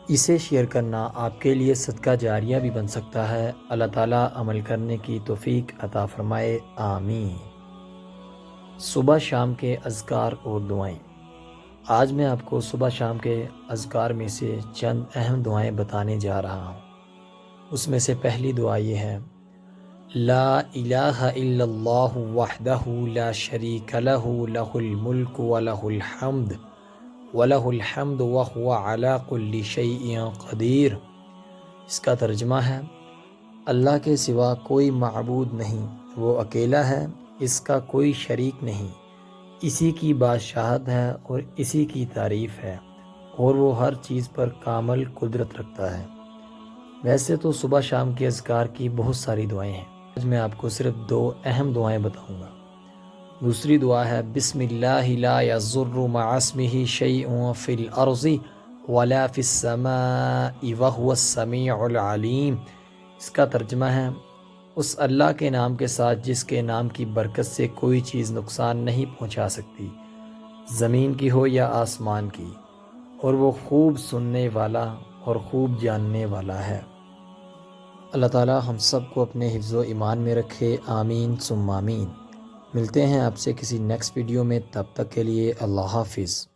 اسے شیئر کرنا آپ کے لیے صدقہ جاریہ بھی بن سکتا ہے۔ اللہ تعالیٰ عمل کرنے کی توفیق عطا فرمائے، آمین۔ صبح شام کے اذکار اور دعائیں۔ آج میں آپ کو صبح شام کے اذکار میں سے چند اہم دعائیں بتانے جا رہا ہوں۔ اس میں سے پہلی دعا یہ ہے: لا الہ الا اللہ وحدہ لا شریک لہ لہ الملک ولہ الحمد وَلَهُ الْحَمْدُ وَهُوَ عَلَى كُلِّ شَيْءٍ قدیر۔ اس کا ترجمہ ہے: اللہ کے سوا کوئی معبود نہیں، وہ اکیلا ہے، اس کا کوئی شریک نہیں، اسی کی بادشاہت ہے اور اسی کی تعریف ہے، اور وہ ہر چیز پر کامل قدرت رکھتا ہے۔ ویسے تو صبح شام کے اذکار کی بہت ساری دعائیں ہیں، آج میں آپ کو صرف 2 اہم دعائیں بتاؤں گا۔ دوسری دعا ہے: بسم اللہ لا یضر مع اسمہ شیء فی الارض ولا فی السماء وہو السمیع العلیم۔ اس کا ترجمہ ہے: اس اللہ کے نام کے ساتھ جس کے نام کی برکت سے کوئی چیز نقصان نہیں پہنچا سکتی، زمین کی ہو یا آسمان کی، اور وہ خوب سننے والا اور خوب جاننے والا ہے۔ اللہ تعالی ہم سب کو اپنے حفظ و ایمان میں رکھے، آمین ثم آمین۔ ملتے ہیں آپ سے کسی نیکسٹ ویڈیو میں، تب تک کے لیے اللہ حافظ۔